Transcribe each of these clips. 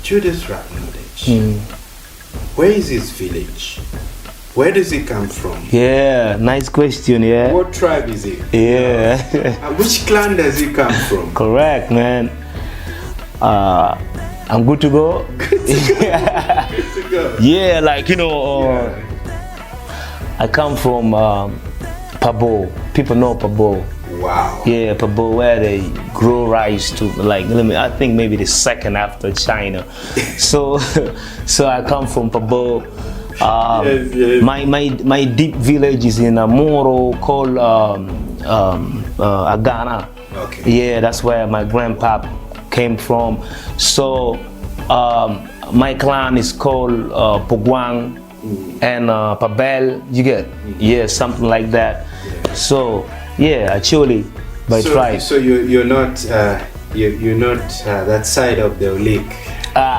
Judas Rapknowledge. Where is his village? Where does he come from? Yeah, nice question, yeah. What tribe is he? Yeah. Which clan does he come from? Correct, man. I'm good to go. Good to go. Yeah, like, I come from Pabo. People know Pabo. Wow. Yeah, Pabo, where they grow rice to, like, I think maybe the second after China. So I come from Pabo. Yes. My deep village is in a Moro called Agana. Okay. Yeah, that's where my grandpa came from. So my clan is called Pogwang and Pabel. You get? Yeah, something like that. Yeah. So yeah, Acholi by tribe. So you're not that side of the Olik.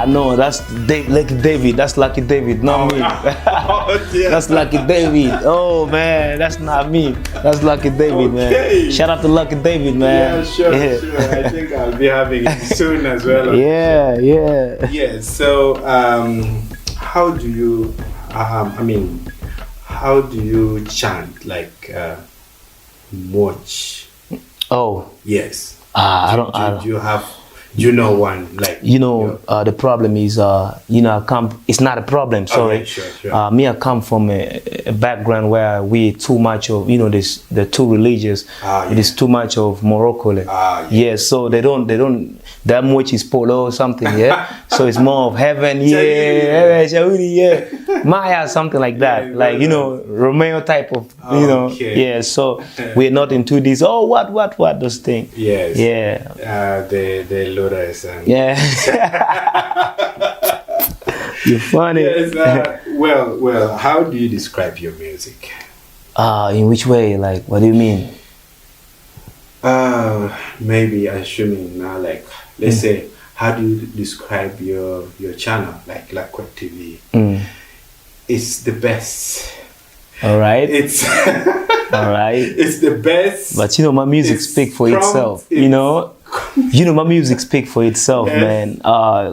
No, that's Lucky David. That's Lucky David, not me. Oh, dear. That's Lucky David. Oh man, that's not me. That's Lucky David, man. Shout out to Lucky David, man. Yeah, sure. I think I'll be having it soon as well. Yeah. Yeah. So, how do you? How do you chant like much? Oh. Yes. Do you have? You know one like the problem is I come. It's not a problem. Sorry. Okay, sure. Me, I come from a background where we too much of this the two religious. It is too much of Morocco. Yeah. So they don't that much is polo or something. Yeah. So it's more of heaven. Yeah. Maya, something like that. Like Romeo type of Okay. Yeah. So we're not into this. Oh, what those things. Yes. Yeah. The Lourdes and yeah. You're funny. Yes, well, how do you describe your music? In which way? Like, what do you mean? Maybe assuming now, like, let's say, how do you describe your channel, like Lakwed TV? It's the best. All right. It's all right. It's the best. But my music speaks for itself. My music speaks for itself, yes. Man.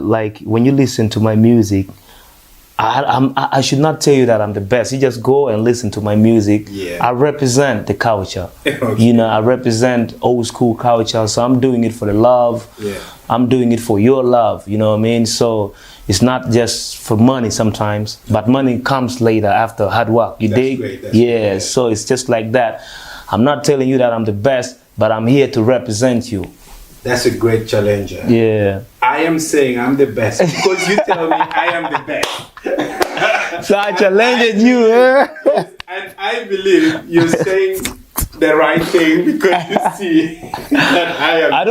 Like when you listen to my music, I should not tell you that I'm the best. You just go and listen to my music. Yeah. I represent the culture. Okay. I represent old school culture. So I'm doing it for the love. Yeah. I'm doing it for your love. You know what I mean? So it's not just for money sometimes, but money comes later after hard work. You dig? Great. So it's just like that. I'm not telling you that I'm the best, but I'm here to represent you. That's a great challenger. Yeah. I am saying I'm the best because you tell me I am the best. So I challenged you, eh? And I believe you're saying the right thing because you see that I am. I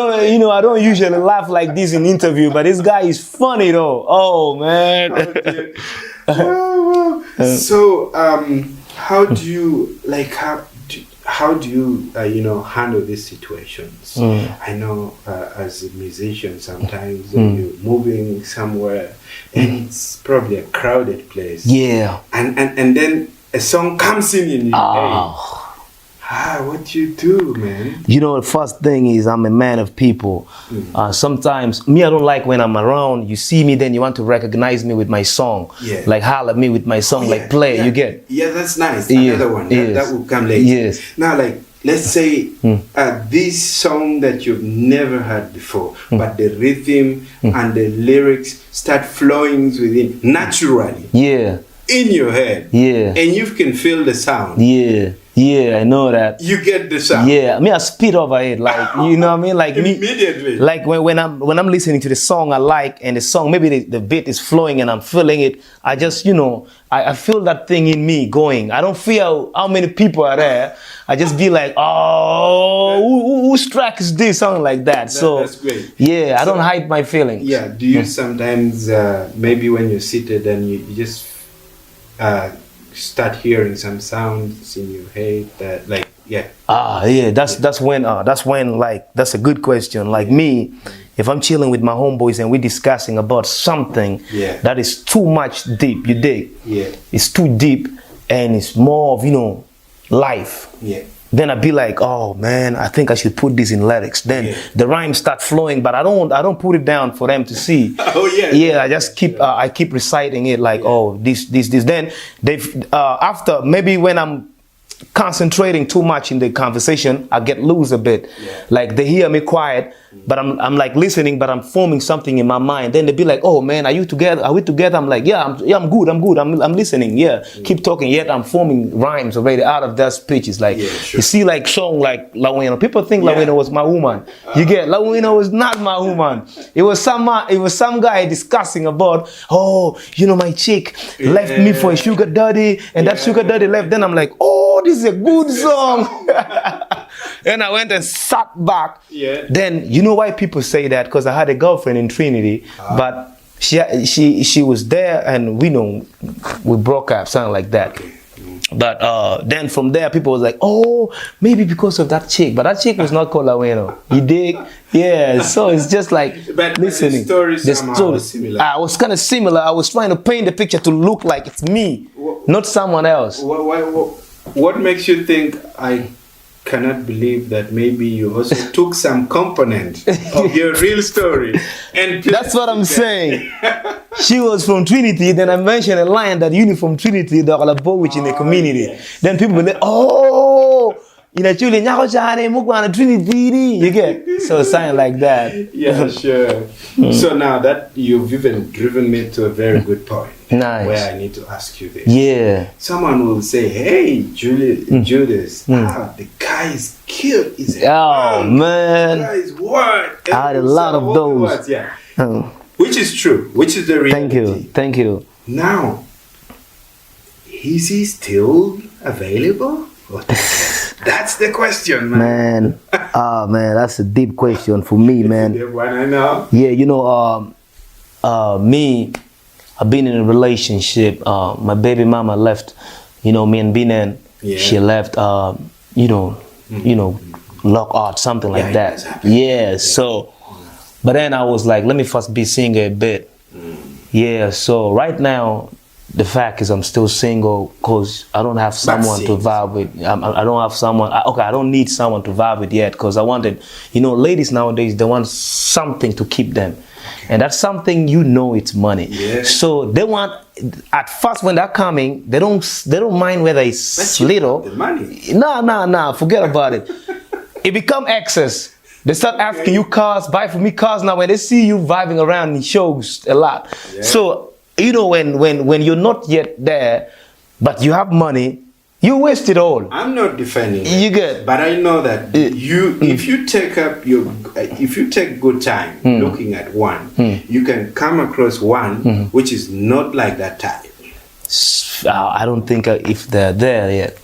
don't usually laugh like this in interview, but this guy is funny though. Oh man. So how do you how do you handle these situations? I know as a musician sometimes you're moving somewhere and it's probably a crowded place. Yeah. And then a song comes in and you what you do, man? The first thing is I'm a man of people. Sometimes I don't like when I'm around. You see me, then you want to recognize me with my song. Yeah. Like holler at me with my song, like play. Yeah. You get? Yeah, that's nice. Another one that will come later. Yes. Now, like let's say this song that you've never heard before, but the rhythm and the lyrics start flowing within naturally. Yeah. In your head. Yeah. And you can feel the sound. Yeah. Yeah, I know that. You get the sound. Yeah, I speed over it, like you know what I mean, like immediately. Like when I'm listening to the song I like, and the song maybe the beat is flowing and I'm feeling it. I just I feel that thing in me going. I don't feel how many people are there. I just be like, whose track is this? Something like that. So that's great. Yeah, I don't hide my feelings. Yeah. Do you sometimes maybe when you're seated and you just start hearing some sounds in your head that that's when like that's a good question. Like me, if I'm chilling with my homeboys and we're discussing about something that is too much deep, you dig? Yeah. It's too deep and it's more of life. Yeah. then I'd be like, oh man, I think I should put this in lyrics. Then the rhymes start flowing, but I don't put it down for them to see. Oh yeah. Yeah, I just keep I keep reciting it like, oh, this. Then they after maybe when I'm concentrating too much in the conversation, I get loose a bit. Like they hear me quiet, but I'm like listening, but I'm forming something in my mind. Then they be like, oh man, are you together? Are we together? I'm like, yeah, I'm good. I'm listening. Yeah, keep talking. Yet I'm forming rhymes already out of that speech. It's like, you see, like song like Lawena. People think Lawena was my woman. You get, Lawena was not my woman. It was some guy discussing about, oh, you know, my chick left me for a sugar daddy, and that sugar daddy left. Then I'm like, oh, this is a good song. And I went and sat back. Then you know why people say that? Because I had a girlfriend in Trinity, but she was there, and we broke up, something like that. But then from there, people was like, oh, maybe because of that chick. But that chick was not called Lawena. You dig? Yeah, so it's just like listening. The story was similar. I was kind of similar. I was trying to paint the picture to look like it's me, not someone else. What makes you think I cannot believe that maybe you also took some component of your real story? And that's what I'm saying. She was from Trinity, then I mentioned a line that you from Trinity, the Alabowich in the community. Then people will like, oh, in a Trinity, you get? So something like that. Yeah, sure. So now that you've even driven me to a very good point. Nice. Where I need to ask you this. Yeah. Someone will say, hey, Judas, the guy is cute. He's man. The guy is what? I had a lot of those. Which is true. Which is the reality. Thank you. Now, is he still available? That's the question, man. Man, that's a deep question for me, man. The one I know. Yeah, you know, me, I've been in a relationship. My baby mama left, you know, me and Binan. She left, you know, lock art, something like that. Yeah, so, but then I was like, let me first be single a bit. Yeah, so right now, the fact is I'm still single because I don't have someone to vibe with. I don't have someone, I don't need someone to vibe with yet because I wanted, you know, ladies nowadays, they want something to keep them. And that's something, you know, it's money. So they want, at first when they're coming, they don't mind whether it's little. The money. No, forget about it. It become excess. They start asking you cars, buy for me cars now when they see you vibing around in shows a lot. So, you know, when you're not yet there, but you have money, you waste it all. I'm not defending it. You get, but I know that if you take good time looking at one, you can come across one which is not like that type. I don't think if they're there yet.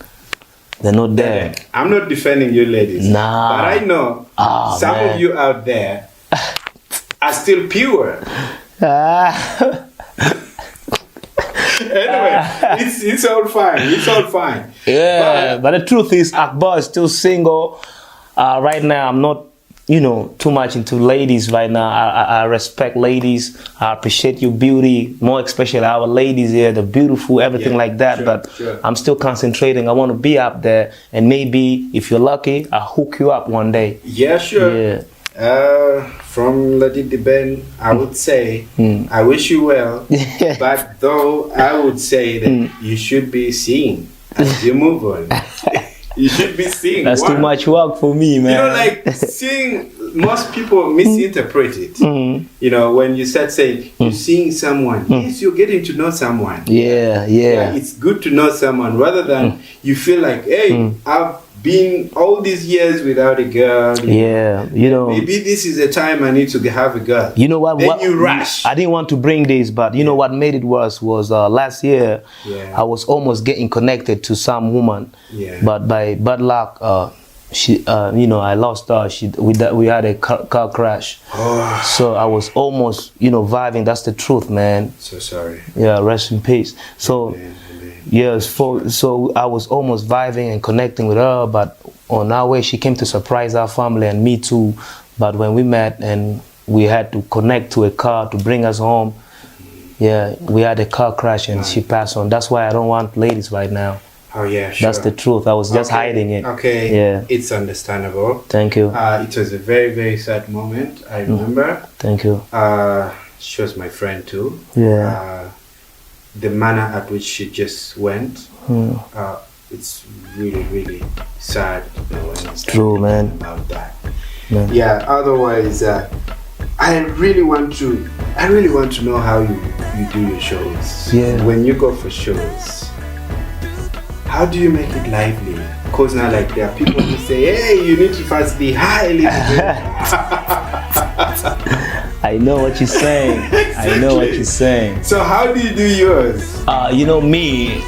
They're not there. I'm not defending you ladies. Nah. But I know some of you out there are still pure. Anyway, it's all fine. It's all fine. Yeah, but the truth is, Akbar is still single. Right now, I'm not, you know, too much into ladies right now. I respect ladies. I appreciate your beauty, more especially our ladies here. They're beautiful, everything like that. But I'm still concentrating. I want to be up there, and maybe if you're lucky, I'll hook you up one day. Yeah, sure. Yeah. From Lady Ben, I would say, I wish you well, but though I would say that you should be seen as you move on. You should be seeing. That's too much work for me, man. You know, like seeing, most people misinterpret it. You know, when you start saying you're seeing someone, yes, you're getting to know someone. Yeah. It's good to know someone rather than you feel like, hey, I've been all these years without a girl. You know, maybe this is the time I need to have a girl. You know what? Then you rush. I didn't want to bring this, but you know what made it worse was last year. I was almost getting connected to some woman, but by bad luck, she, you know, I lost her. We had a car crash. So I was almost, you know, vibing. That's the truth, man. So sorry. Yeah, rest in peace. So. Yes, so I was almost vibing and connecting with her, but on our way she came to surprise our family and me too. But when we met and we had to connect to a car to bring us home, we had a car crash and she passed on. That's why I don't want ladies right now. Oh yeah, sure. That's the truth. I was just hiding it. Okay. Yeah. It's understandable. Thank you. It was a very, very sad moment. I remember. Thank you. She was my friend too. Yeah. The manner at which she just went, it's really, really sad. It's true, man. About that. Man. Yeah. Otherwise, I really want to know how you do your shows. Yeah. When you go for shows, how do you make it lively? Because now, like, there are people who say, hey, you need to first be high a little bit. I know what you're saying. Exactly. I know what you're saying. So how do you do yours? You know, me,